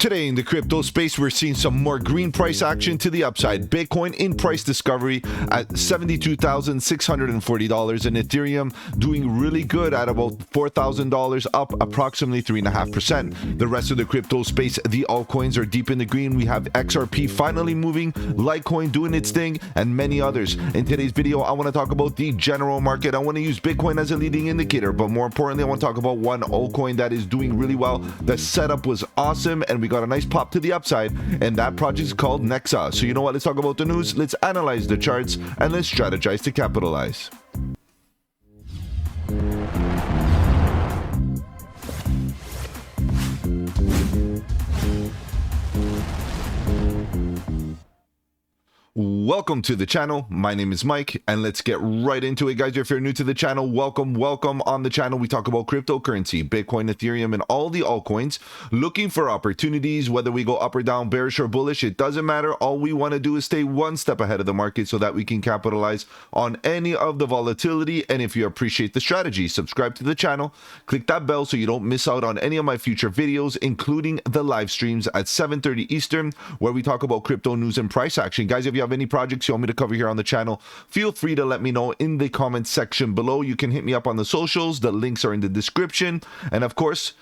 Today in the crypto space, we're seeing some more green price action to the upside. Bitcoin in price discovery at $72,640 and Ethereum doing really good at about $4,000, up approximately 3.5%. The rest of the crypto space, the altcoins are deep in the green. We have XRP finally moving, Litecoin doing its thing, and many others. In today's video, I want to talk about the general market. I want to use Bitcoin as a leading indicator, but more importantly, I want to talk about one altcoin that is doing really well. The setup was awesome, and we got a nice pop to the upside, and that project is called Nexa. So you know what, let's talk about the news, let's analyze the charts, and let's strategize to capitalize. Welcome to the channel. My name is Mike, and let's get right into it, guys. If you're new to the channel, welcome. On the channel, we talk about cryptocurrency, Bitcoin, Ethereum, and all the altcoins, looking for opportunities. Whether we go up or down, bearish or bullish, it doesn't matter. All we want to do is stay one step ahead of the market so that we can capitalize on any of the volatility. And if you appreciate the strategy, subscribe to the channel, click that bell so you don't miss out on any of my future videos, including the live streams at 7:30 Eastern, where we talk about crypto news and price action. Guys, if you have any projects you want me to cover here on the channel, feel free to let me know in the comment section below. You can hit me up on the socials. The links are in the description. And of course,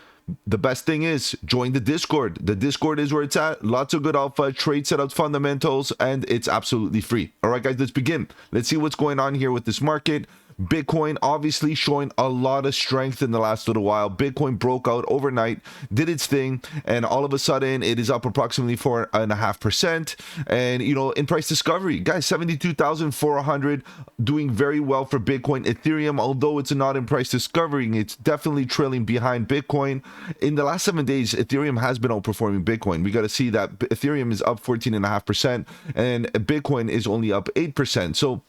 the best thing is join the Discord. The Discord is where it's at. Lots of good alpha, trade setups, fundamentals, and it's absolutely free. All right, guys, let's begin. Let's see what's going on here with this market. Bitcoin obviously showing a lot of strength in the last little while. Bitcoin broke out overnight, did its thing, and all of a sudden it is up approximately 4.5%. And you know, in price discovery, guys, 72,400, doing very well for Bitcoin. Ethereum, although it's not in price discovery, it's definitely trailing behind Bitcoin. In the last 7 days, Ethereum has been outperforming Bitcoin. We got to see that Ethereum is up 14.5% and Bitcoin is only up 8%. So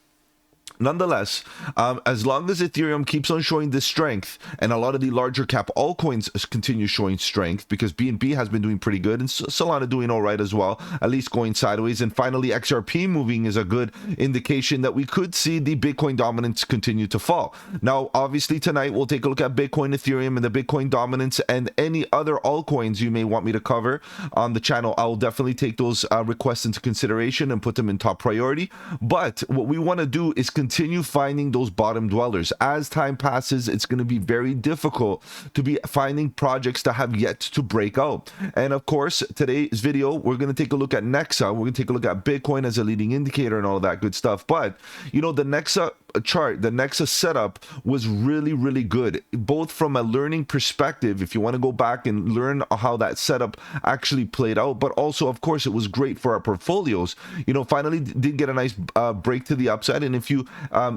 nonetheless, as long as Ethereum keeps on showing this strength, and a lot of the larger cap altcoins continue showing strength, because BNB has been doing pretty good, and Solana doing all right as well, at least going sideways, and finally XRP moving is a good indication that we could see the Bitcoin dominance continue to fall. Now, obviously tonight we'll take a look at Bitcoin, Ethereum, and the Bitcoin dominance, and any other altcoins you may want me to cover on the channel. I will definitely take those requests into consideration and put them in top priority. But what we want to do is continue finding those bottom dwellers. As time passes, it's going to be very difficult to be finding projects that have yet to break out. And of course, today's video, we're going to take a look at Nexa. We're going to take a look at Bitcoin as a leading indicator and all that good stuff. But you know, the Nexa chart, the Nexa setup was really good, both from a learning perspective, if you want to go back and learn how that setup actually played out, but also of course it was great for our portfolios. You know, finally did get a nice break to the upside. And if you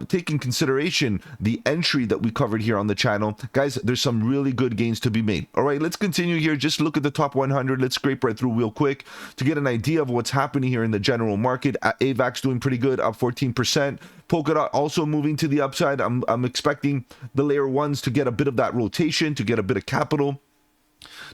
take in consideration the entry that we covered here on the channel, guys, there's some really good gains to be made. All right, let's continue here. Just look at the top 100. Let's scrape right through real quick to get an idea of what's happening here in the general market. AVAX doing pretty good, up 14%. Polkadot also moving to the upside. I'm expecting the layer ones to get a bit of that rotation, to get a bit of capital,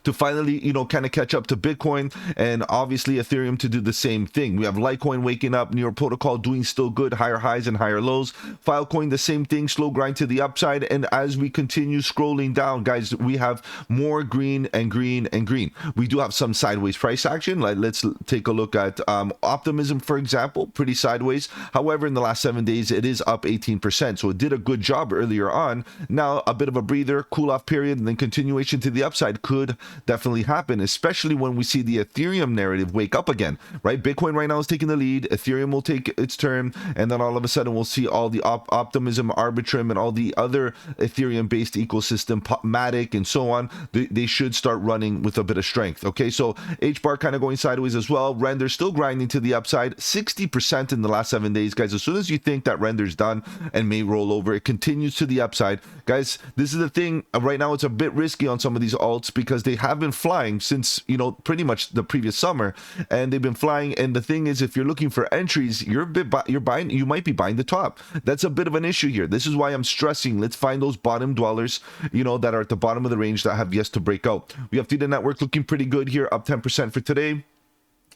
to finally, you know, kind of catch up to Bitcoin, and obviously Ethereum to do the same thing. We have Litecoin waking up, New York Protocol doing still good, higher highs and higher lows. Filecoin, the same thing, slow grind to the upside. And as we continue scrolling down, guys, we have more green and green and green. We do have some sideways price action. Like, let's take a look at Optimism, for example, pretty sideways. However, in the last 7 days, it is up 18%. So it did a good job earlier on. Now, a bit of a breather, cool off period, and then continuation to the upside could definitely happen, especially when we see the Ethereum narrative wake up again, right? Bitcoin right now is taking the lead, Ethereum will take its turn, and then all of a sudden we'll see all the Optimism, Arbitrum, and all the other Ethereum based ecosystem, Matic and so on, they should start running with a bit of strength. Okay, so HBAR kind of going sideways as well. Render still grinding to the upside, 60% in the last 7 days, guys. As soon as you think that render's done and may roll over, it continues to the upside. Guys, this is the thing, right now it's a bit risky on some of these alts because they have been flying since, you know, pretty much the previous summer, and they've been flying. And the thing is, if you're looking for entries, you might be buying the top. That's a bit of an issue here. This is why I'm stressing, let's find those bottom dwellers, you know, that are at the bottom of the range that have yet to break out. We have Theta Network looking pretty good here, up 10% for today.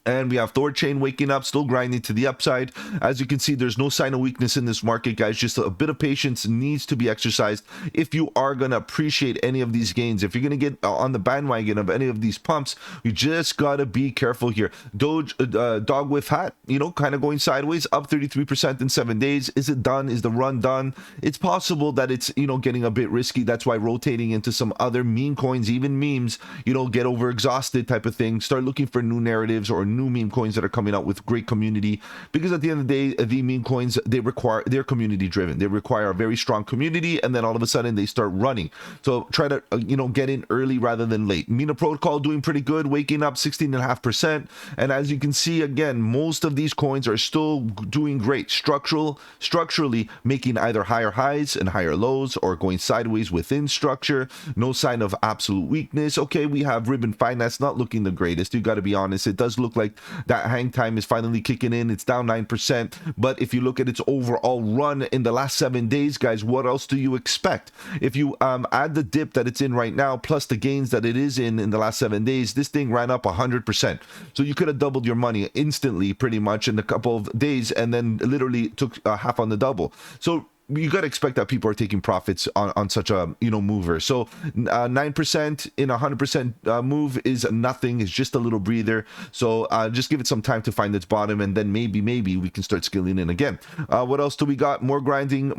And we have Thor chain waking up, still grinding to the upside. As you can see, there's no sign of weakness in this market, guys. Just a bit of patience needs to be exercised if you are going to appreciate any of these gains. If you're going to get on the bandwagon of any of these pumps, you just got to be careful here. Dog with hat, you know, kind of going sideways, up 33% in 7 days. Is it done? Is the run done? It's possible that it's, you know, getting a bit risky. That's why rotating into some other meme coins, even memes, you know, get over exhausted type of thing. Start looking for new narratives or new meme coins that are coming out with great community, because at the end of the day, the meme coins, they're community driven. They require a very strong community, and then all of a sudden they start running. So try to you know, get in early rather than late. Mina Protocol doing pretty good, waking up 16.5%, and as you can see, again, most of these coins are still doing great, structurally making either higher highs and higher lows, or going sideways within structure. No sign of absolute weakness. Okay, we have Ribbon Finance not looking the greatest, you got to be honest. It does look like that hang time is finally kicking in. It's down 9%, but if you look at its overall run in the last 7 days, guys, what else do you expect? If you add the dip that it's in right now plus the gains that it is in the last 7 days, this thing ran up 100%. So you could have doubled your money instantly, pretty much in a couple of days, and then literally took half on the double. So you got to expect that people are taking profits on such a, you know, mover. So 9% in 100% move is nothing. It's just a little breather. So just give it some time to find its bottom, and then maybe we can start skilling in again. What else do we got? More grinding,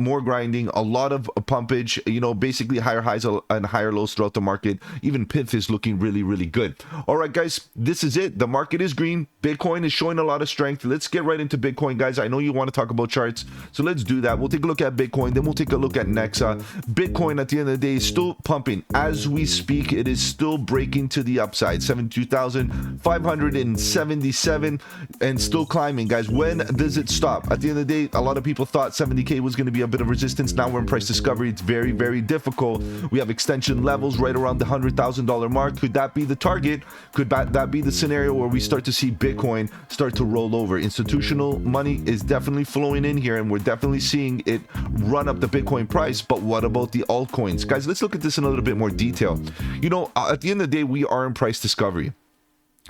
a lot of pumpage, you know, basically higher highs and higher lows throughout the market. Even PIF is looking really good. All right, guys, this is it. The market is green. Bitcoin is showing a lot of strength. Let's get right into Bitcoin, guys. I know you want to talk about charts, so let's do that. We'll take a look at Bitcoin, then we'll take a look at Nexa. Bitcoin at the end of the day is still pumping as we speak. It is still breaking to the upside, 72,577, and still climbing, guys. When does it stop? At the end of the day, a lot of people thought 70k was going to be a bit of resistance. Now we're in price discovery. It's very difficult. We have extension levels right around the $100,000 mark. Could that be the target? Could that be the scenario where we start to see Bitcoin start to roll over? Institutional money is definitely flowing in here, and we're definitely seeing it run up the Bitcoin price. But what about the altcoins? Guys, let's look at this in a little bit more detail. You know, at the end of the day, we are in price discovery.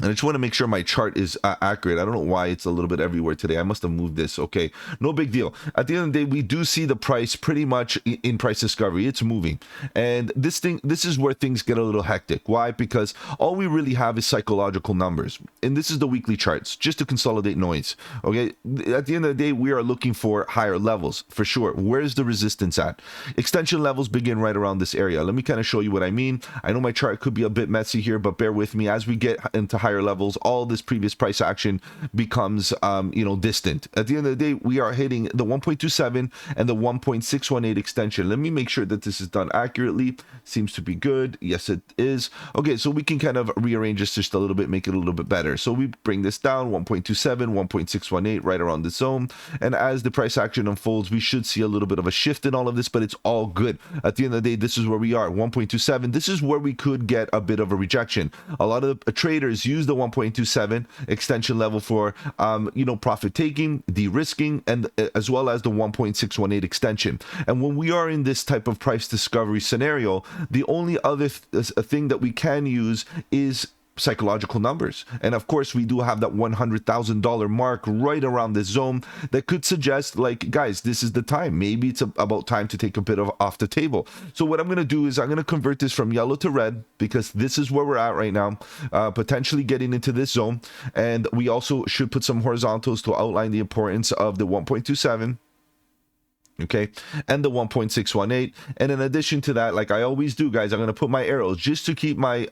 And I just want to make sure my chart is accurate. I don't know why it's a little bit everywhere today. I must have moved this. Okay, no big deal. At the end of the day, we do see the price pretty much in price discovery. It's moving. And this is where things get a little hectic. Why? Because all we really have is psychological numbers. And this is the weekly charts, just to consolidate noise. Okay, at the end of the day, we are looking for higher levels, for sure. Where's the resistance at? Extension levels begin right around this area. Let me kind of show you what I mean. I know my chart could be a bit messy here, but bear with me. As we get into higher levels, all this previous price action becomes you know, distant. At the end of the day, we are hitting the 1.27 and the 1.618 extension. Let me make sure that this is done accurately. Seems to be good. Yes, it is. Okay, so we can kind of rearrange this just a little bit, make it a little bit better. So we bring this down 1.27, 1.618, right around the zone. And as the price action unfolds, we should see a little bit of a shift in all of this, but it's all good. At the end of the day, this is where we are, 1.27. This is where we could get a bit of a rejection. A lot of the traders use the 1.27 extension level for you know, profit taking, de-risking, and as well as the 1.618 extension. And when we are in this type of price discovery scenario, the only other thing that we can use is psychological numbers. And of course, we do have that $100,000 mark right around this zone that could suggest, like, guys, this is the time. Maybe it's about time to take a bit of off the table. So what I'm going to do is I'm going to convert this from yellow to red, because this is where we're at right now, potentially getting into this zone. And we also should put some horizontals to outline the importance of the 1.27. Okay, and the 1.618. And in addition to that, like I always do, guys, I'm going to put my arrows just to keep my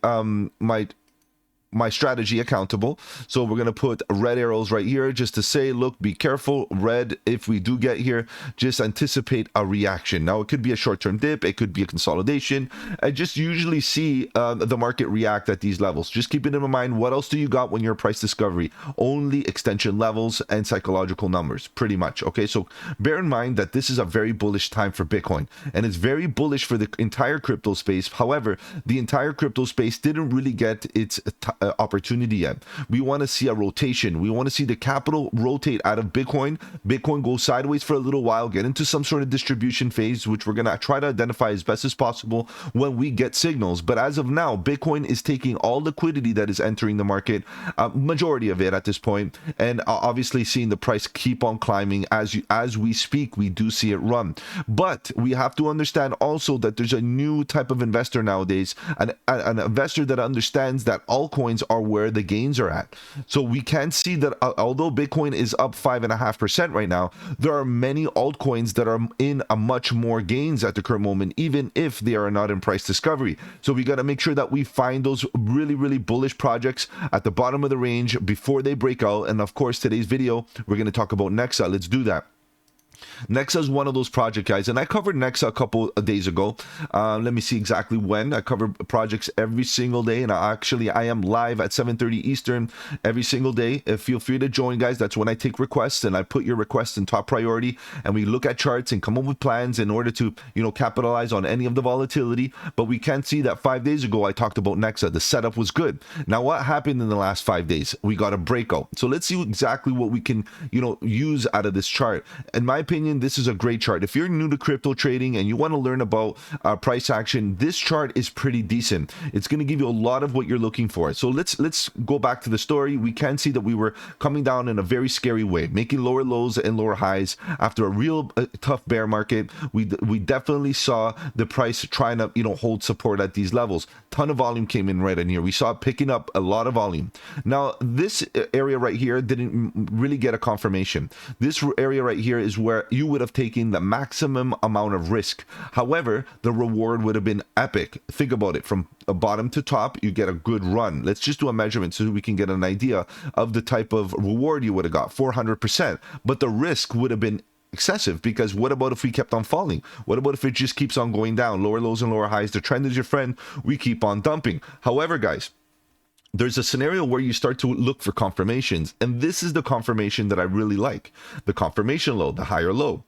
my strategy accountable. So we're going to put red arrows right here just to say, look, be careful. Red, if we do get here, just anticipate a reaction. Now, it could be a short-term dip. It could be a consolidation. I just usually see the market react at these levels. Just keep it in mind. What else do you got when you're price discovery? Only extension levels and psychological numbers, pretty much. Okay, so bear in mind that this is a very bullish time for Bitcoin, and it's very bullish for the entire crypto space. However, the entire crypto space didn't really get its opportunity yet. We want to see a rotation. We want to see the capital rotate out of Bitcoin go sideways for a little while, get into some sort of distribution phase, which we're going to try to identify as best as possible when we get signals. But as of now, Bitcoin is taking all liquidity that is entering the market, majority of it at this point, and obviously seeing the price keep on climbing as we speak. We do see it run, but we have to understand also that there's a new type of investor nowadays, an investor that understands that altcoins are where the gains are at. So we can see that although Bitcoin is up 5.5% right now, there are many altcoins that are in a much more gains at the current moment, even if they are not in price discovery. So we got to make sure that we find those really bullish projects at the bottom of the range before they break out. And of course, today's video, we're going to talk about Nexa. Let's do that. Nexa is one of those project guys, and I covered Nexa a couple of days ago. Let me see exactly when. I cover projects every single day, and I am live at 7:30 Eastern every single day. Feel free to join, guys. That's when I take requests, and I put your requests in top priority, and we look at charts and come up with plans in order to, capitalize on any of the volatility. But we can see that 5 days ago I talked about Nexa. The setup was good. Now, what happened in the last 5 days? We got a breakout. So let's see exactly what we can, use out of this chart. In my opinion, this is a great chart. If you're new to crypto trading and you want to learn about price action, this chart is pretty decent. It's going to give you a lot of what you're looking for. So let's go back to the story. We can see that we were coming down in a very scary way, making lower lows and lower highs after a real tough bear market. We definitely saw the price trying to hold support at these levels. Ton of volume came in right in here. We saw it picking up a lot of volume. Now this area right here didn't really get a confirmation. This area right here is where you would have taken the maximum amount of risk. However, the reward would have been epic. Think about it. From bottom to top, you get a good run. Let's just do a measurement so we can get an idea of the type of reward you would have got. 400%. But the risk would have been excessive, because what about if we kept on falling? What about if it just keeps on going down? Lower lows and lower highs. The trend is your friend. We keep on dumping. However, guys, there's a scenario where you start to look for confirmations, and this is the confirmation that I really like. The confirmation low, the higher low.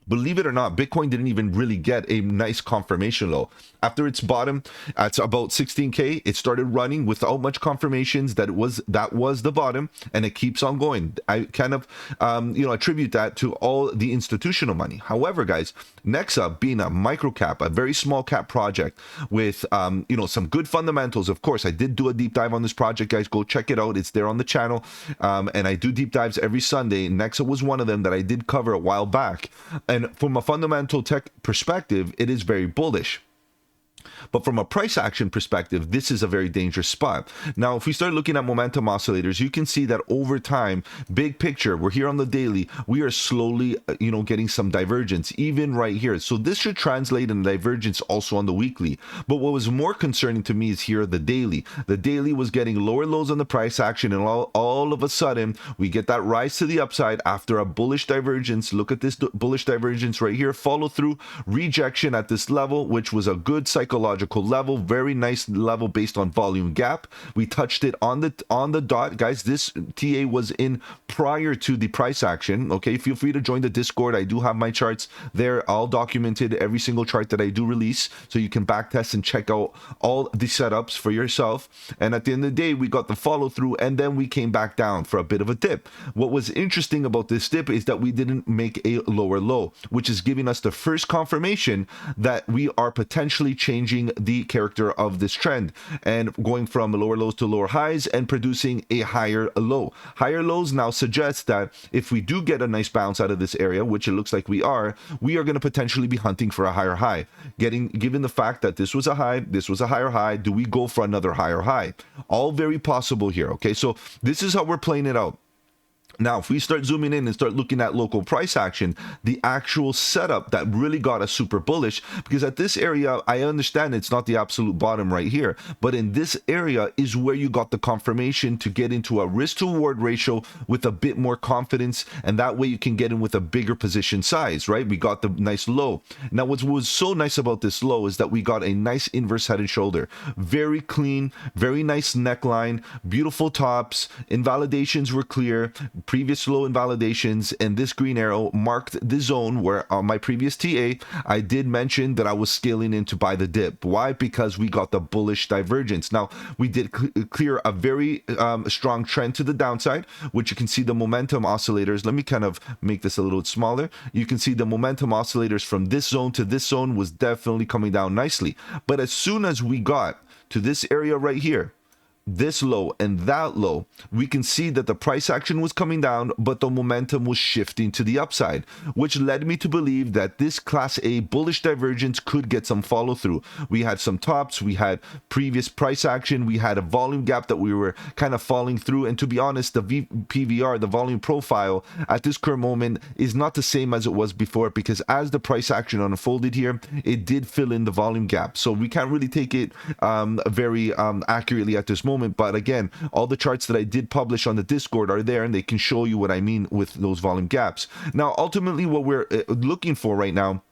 Believe it or not, Bitcoin didn't even really get a nice confirmation low. After its bottom at about 16K, it started running without much confirmations that was the bottom, and it keeps on going. I kind of attribute that to all the institutional money. However, guys, Nexa being a micro cap, a very small cap project with some good fundamentals. Of course, I did do a deep dive on this project, guys. Go check it out. It's there on the channel, and I do deep dives every Sunday. Nexa was one of them that I did cover a while back. And from a fundamental tech perspective, it is very bullish. But from a price action perspective, this is a very dangerous spot. Now, if we start looking at momentum oscillators, you can see that over time, big picture, we're here on the daily, we are slowly, getting some divergence, even right here. So this should translate in divergence also on the weekly. But what was more concerning to me is here the daily. The daily was getting lower lows on the price action, and all of a sudden, we get that rise to the upside after a bullish divergence. Look at this bullish divergence right here, follow through, rejection at this level, which was a good psychological level, very nice level based on volume gap. We touched it on the dot, guys. This TA was in prior to the price action. Okay, feel free to join the Discord. I do have my charts there, all documented, every single chart that I do release, so you can backtest and check out all the setups for yourself. And at the end of the day, we got the follow through, and then we came back down for a bit of a dip. What was interesting about this dip is that we didn't make a lower low, which is giving us the first confirmation that we are potentially changing the character of this trend and going from lower lows to lower highs and producing a higher low. Higher lows now suggest that if we do get a nice bounce out of this area, which it looks like we are going to potentially be hunting for a higher high. Given the fact that this was a high, this was a higher high, do we go for another higher high? All very possible here. Okay, so this is how we're playing it out. Now, if we start zooming in and start looking at local price action, the actual setup that really got us super bullish, because at this area, I understand it's not the absolute bottom right here, but in this area is where you got the confirmation to get into a risk to reward ratio with a bit more confidence, and that way you can get in with a bigger position size, right? We got the nice low. Now, what was so nice about this low is that we got a nice inverse head and shoulder. Very clean, very nice neckline, beautiful tops, invalidations were clear, previous low invalidations, and this green arrow marked the zone where on my previous TA I did mention that I was scaling in to buy the dip. Why? Because we got the bullish divergence. Now we did clear a very strong trend to the downside, which you can see the momentum oscillators. Let me kind of make this a little bit smaller. You can see the momentum oscillators from this zone to this zone was definitely coming down nicely. But as soon as we got to this area right here, this low and that low, we can see that the price action was coming down, but the momentum was shifting to the upside, which led me to believe that this class A bullish divergence could get some follow through. We had some tops, we had previous price action, we had a volume gap that we were kind of falling through, and to be honest, the PVR, the volume profile at this current moment is not the same as it was before, because as the price action unfolded here, it did fill in the volume gap. So we can't really take it very accurately at this moment. But again, all the charts that I did publish on the Discord are there, and they can show you what I mean with those volume gaps. Now, ultimately, what we're looking for right now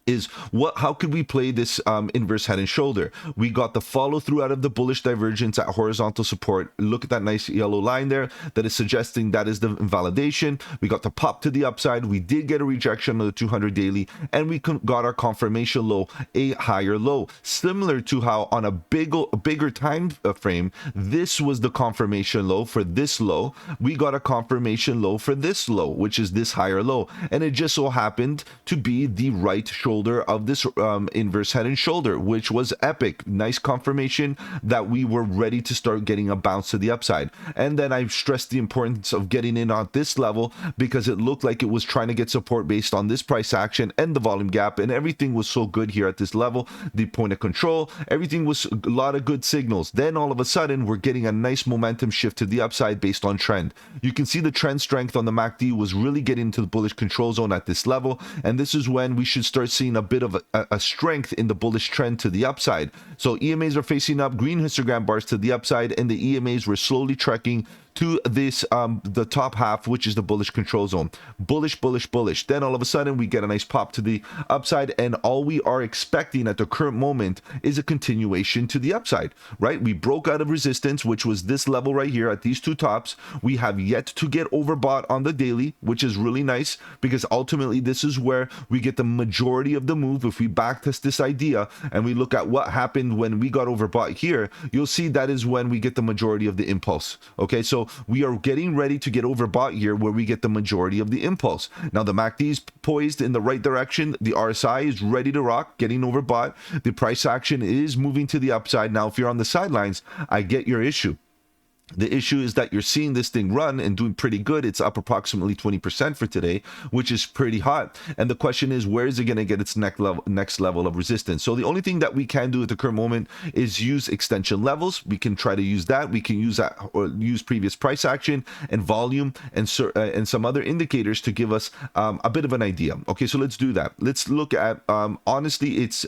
is how could we play this inverse head and shoulder? We got the follow through out of the bullish divergence at horizontal support. Look at that nice yellow line there that is suggesting that is the invalidation. We got the pop to the upside. We did get a rejection of the 200 daily, and we got our confirmation low, a higher low, similar to how on a bigger time frame, this was the confirmation low for this low. We got a confirmation low for this low, which is this higher low, and it just so happened to be the right shoulder of this inverse head and shoulder, which was epic. Nice confirmation that we were ready to start getting a bounce to the upside. And then I stressed the importance of getting in on this level, because it looked like it was trying to get support based on this price action and the volume gap, and everything was so good here at this level. The point of control, everything was a lot of good signals. Then all of a sudden we're getting a nice momentum shift to the upside based on trend. You can see the trend strength on the MACD was really getting into the bullish control zone at this level, and this is when we should start seeing a bit of a strength in the bullish trend to the upside. So EMAs are facing up, green histogram bars to the upside, and the EMAs were slowly trekking to this the top half, which is the bullish control zone. Bullish, bullish, bullish. Then all of a sudden we get a nice pop to the upside, and all we are expecting at the current moment is a continuation to the upside, right? We broke out of resistance, which was this level right here at these two tops. We have yet to get overbought on the daily, which is really nice, because ultimately this is where we get the majority of the move. If we backtest this idea and we look at what happened when we got overbought here, you'll see that is when we get the majority of the impulse. Okay, so we are getting ready to get overbought here, where we get the majority of the impulse. Now the MACD is poised in the right direction. The RSI is ready to rock, getting overbought. The price action is moving to the upside. Now, if you're on the sidelines, I get your issue. The issue is that you're seeing this thing run and doing pretty good. It's up approximately 20% for today, which is pretty hot. And the question is, where is it going to get its next level of resistance? So the only thing that we can do at the current moment is use extension levels. We can try to use that. We can use that, or use previous price action and volume and some other indicators to give us a bit of an idea. Okay, so let's do that. Let's look at, honestly, it's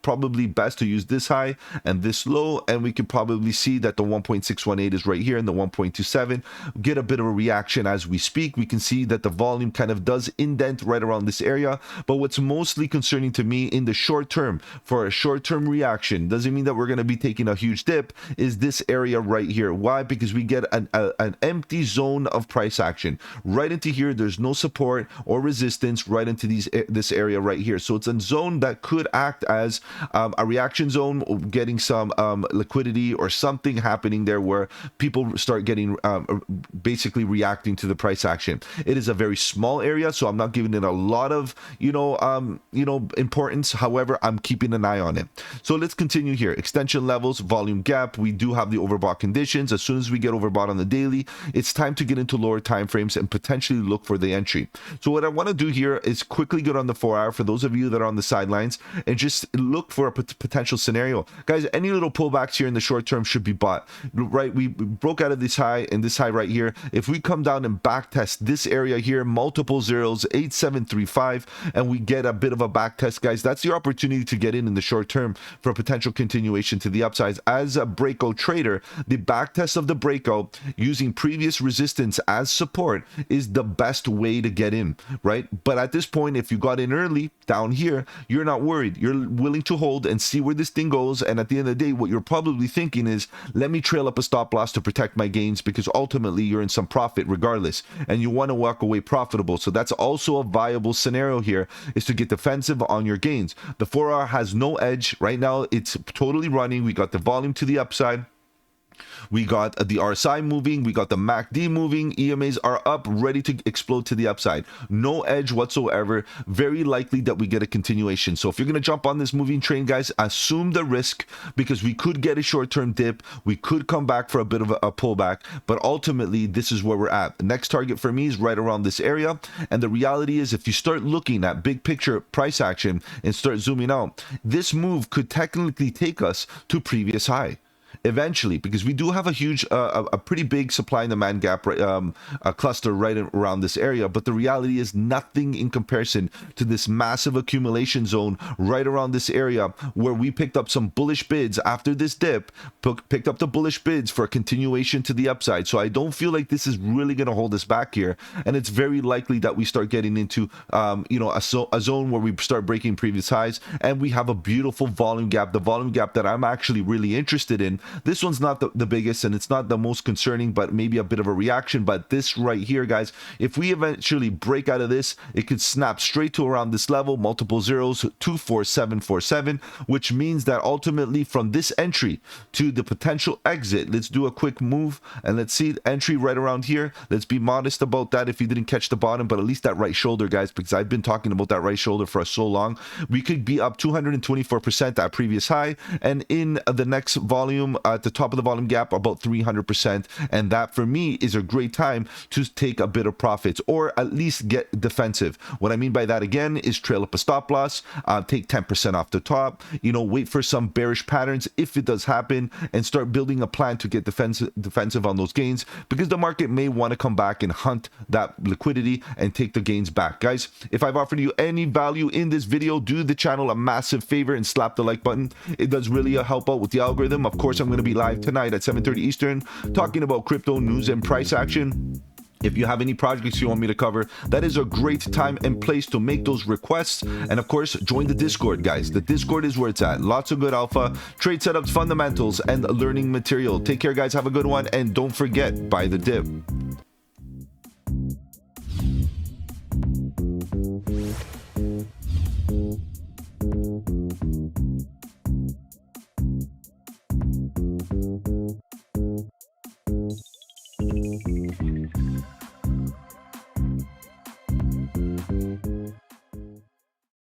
probably best to use this high and this low, and we can probably see that the 1.618 is right here in the 1.27. Get a bit of a reaction as we speak. We can see that the volume kind of does indent right around this area, but what's mostly concerning to me in the short term, for a short-term reaction, doesn't mean that we're going to be taking a huge dip, is this area right here. Why? Because we get an empty zone of price action right into here. There's no support or resistance right into this area right here. So it's a zone that could act as a reaction zone, getting some liquidity or something happening there where people start getting basically reacting to the price action. It is a very small area, so I'm not giving it a lot of importance. However, I'm keeping an eye on it. So let's continue here. Extension levels, volume gap. We do have the overbought conditions. As soon as we get overbought on the daily, it's time to get into lower time frames and potentially look for the entry. So what I want to do here is quickly get on the 4-hour for those of you that are on the sidelines and just look for a potential scenario. Guys, any little pullbacks here in the short term should be bought, right? We broke out of this high and this high right here. If we come down and back test this area here, multiple zeros, 8735, and we get a bit of a back test, guys, that's your opportunity to get in the short term for a potential continuation to the upsides. As a breakout trader, the back test of the breakout using previous resistance as support is the best way to get in, right? But at this point, if you got in early down here, you're not worried. You're willing to hold and see where this thing goes. And at the end of the day, what you're probably thinking is, let me trail up a stop loss to protect protect my gains, because ultimately you're in some profit regardless, and you want to walk away profitable. So that's also a viable scenario here, is to get defensive on your gains. The 4-hour has no edge right now. It's totally running. We got the volume to the upside. We got the RSI moving, we got the MACD moving, EMAs are up, ready to explode to the upside. No edge whatsoever. Very likely that we get a continuation. So if you're going to jump on this moving train, guys, assume the risk, because we could get a short-term dip. We could come back for a bit of a pullback, but ultimately this is where we're at. The next target for me is right around this area. And the reality is, if you start looking at big picture price action and start zooming out, this move could technically take us to previous high eventually, because we do have a huge a pretty big supply and demand gap, a cluster right around this area. But the reality is nothing in comparison to this massive accumulation zone right around this area, where we picked up some bullish bids after this dip, picked up the bullish bids for a continuation to the upside. So I don't feel like this is really going to hold us back here, and it's very likely that we start getting into you know, a zone where we start breaking previous highs, and we have a beautiful volume gap, the volume gap that I'm actually really interested in. This one's not the biggest, and it's not the most concerning, but maybe a bit of a reaction. But this right here, guys, if we eventually break out of this, it could snap straight to around this level, multiple zeros, 24747, which means that ultimately from this entry to the potential exit, let's do a quick move and let's see entry right around here. Let's be modest about that if you didn't catch the bottom, but at least that right shoulder, guys, because I've been talking about that right shoulder for so long. We could be up 224% at previous high, and in the next volume at the top of the volume gap about 300%, and that for me is a great time to take a bit of profits, or at least get defensive. What I mean by that again is trail up a stop loss, take 10% off the top, you know, wait for some bearish patterns if it does happen, and start building a plan to get defensive on those gains, because the market may want to come back and hunt that liquidity and take the gains back. Guys, if I've offered you any value in this video, do the channel a massive favor and slap the like button. It does really help out with the algorithm. Of course, I'm going to be live tonight at 7:30 Eastern talking about crypto news and price action. If you have any projects you want me to cover, that is a great time and place to make those requests. And of course, join the Discord, guys. The Discord is where it's at. Lots of good alpha, trade setups, fundamentals, and learning material. Take care, guys. Have a good one. And don't forget, buy the dip.